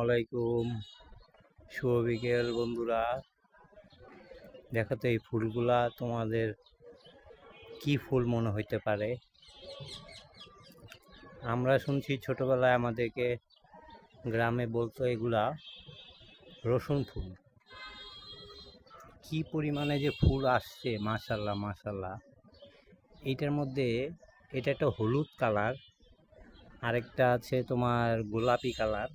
আলাইকুম, শুভ বিকেল বন্ধুরা। দেখো তো এই ফুলগুলা তোমাদের কি ফুল মনে হইতে পারে? আমরা শুনছি ছোটবেলায় আমাদেরকে গ্রামে বলতো এগুলা রসুন ফুল। কি পরিমাণে যে ফুল আসছে, মাশাল্লাহ মাশাল্লাহ। এইটার মধ্যে এটা একটা হলুদ কালার, আরেকটা আছে তোমার গোলাপি কালার।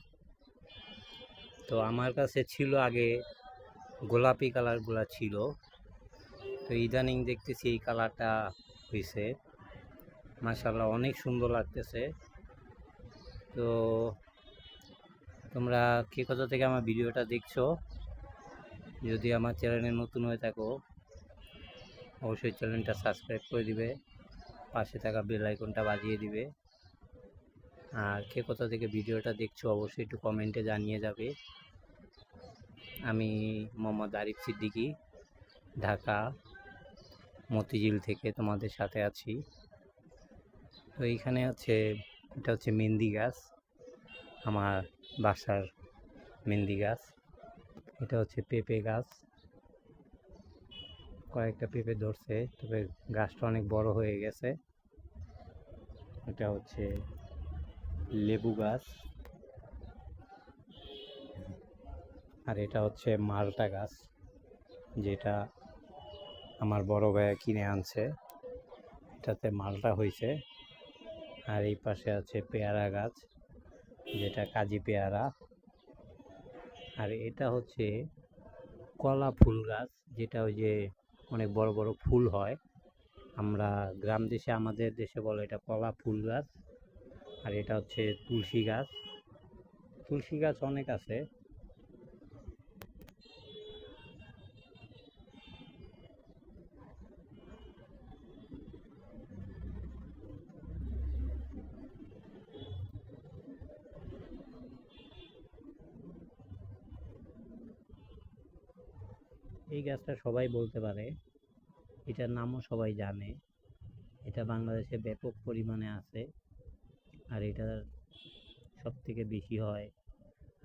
তো আমার কাছে ছিল আগে গোলাপি কালারগুলা ছিল, তো ইদানিং দেখতেছি এই কালারটা হয়েছে। মাশাআল্লাহ অনেক সুন্দর লাগতেছে। তো তোমরা কে কোথা থেকে আমার ভিডিওটা দেখছো, যদি আমার চ্যানেলে নতুন হয়ে থাকো অবশ্যই চ্যানেলটা সাবস্ক্রাইব করে দিবে, পাশে থাকা বেল আইকনটা বাজিয়ে দিবে। আর কে কোথা থেকে ভিডিওটা দেখছো অবশ্যই একটু কমেন্টে জানিয়ে যাবে। আমি মোহাম্মদ আরিফ সিদ্দিকী, ঢাকা মতিঝিল থেকে তোমাদের সাথে আছি। তো এইখানে এটা হচ্ছে মেহেন্দি গাছ, আমার বাসার মেহেন্দি গাছ। এটা হচ্ছে পেঁপে গাছ, কয়েকটা পেঁপে ধরছে, তবে গাছটা অনেক বড় হয়ে গেছে। এটা হচ্ছে লেবু গাছ, আর এটা হচ্ছে মালটা গাছ, যেটা আমার বড় ভাইয়া কিনে আনছে। এটাতে মালটা হয়েছে। আর এই পাশে আছে পেয়ারা গাছ, যেটা কাজি পেয়ারা। আর এটা হচ্ছে কলা ফুল গাছ, যেটা ওই যে অনেক বড় বড় ফুল হয়, আমরা গ্রাম দেশে আমাদের দেশে বলে এটা কলা ফুল গাছ। আর এটা হচ্ছে তুলসী গাছ। তুলসী গাছ অনেক আছে। এই গাছটা সবাই বলতে পারে, এটার নামও সবাই জানে। এটা বাংলাদেশে ব্যাপক পরিমাণে আছে। আর এটা সব থেকে বেশি হয়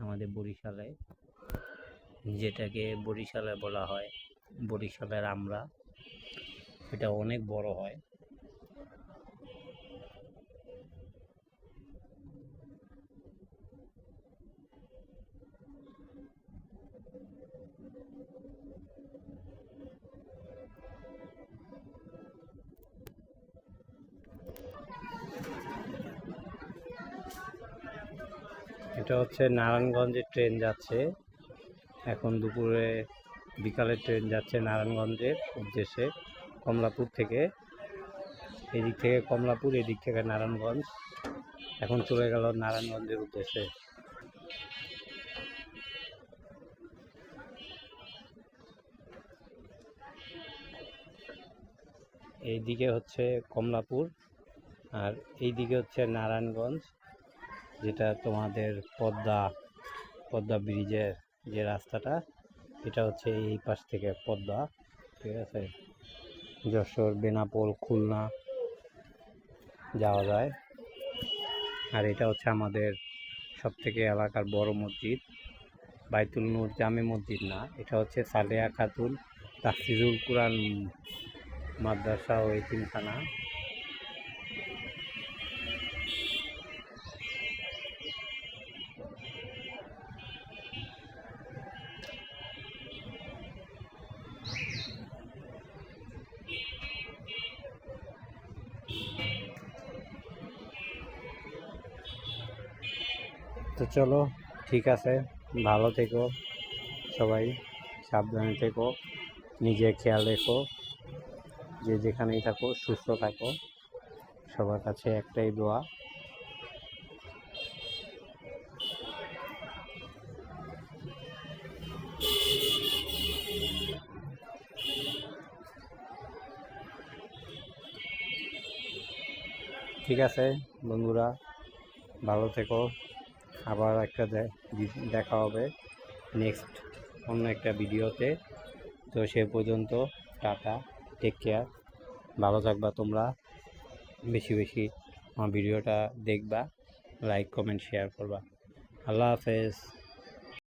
আমাদের বরিশালে, যেটাকে বরিশালে বলা হয় বরিশালের আমরা। এটা অনেক বড় হয়। এটা হচ্ছে নারায়ণগঞ্জের ট্রেন যাচ্ছে এখন দুপুরে, বিকালের ট্রেন যাচ্ছে নারায়ণগঞ্জের উদ্দেশ্যে, কমলাপুর থেকে। এদিক থেকে কমলাপুর, এদিক থেকে নারায়ণগঞ্জ। এখন চলে গেল নারায়ণগঞ্জের উদ্দেশ্যে। এইদিকে হচ্ছে কমলাপুর, আর এইদিকে হচ্ছে নারায়ণগঞ্জ, যেটা তোমাদের পদ্মা ব্রিজের যে রাস্তাটা, এটা হচ্ছে এই পাশ থেকে পদ্মা, ঠিক আছে, যশোর, বেনাপোল, খুলনা যাওয়া যায়। আর এটা হচ্ছে আমাদের সব থেকে এলাকার বড় মসজিদ, বাইতুল নূর জামে মসজিদ না, এটা হচ্ছে সালেহা খাতুন তাফসিরুল কুরআন মাদ্রাসা ও এতিমখানা। তো চলো, ঠিক আছে, ভালো থেকো সবাই, সাবধানে থেকো, নিজের খেয়াল রেখো, যে যেখানেই থাকো সুস্থ থাকো। সবার কাছে একটাই দোয়া। ঠিক আছে বন্ধুরা, ভালো থেকো। আবার একটা দেখা হবে নেক্সট অন্য একটা ভিডিওতে। তো সে পর্যন্ত টাটা, টেক কেয়ার, ভালো থাকবা তোমরা। বেশি বেশি আমার ভিডিওটা দেখবা, লাইক কমেন্ট শেয়ার করবা। আল্লাহ হাফেজ।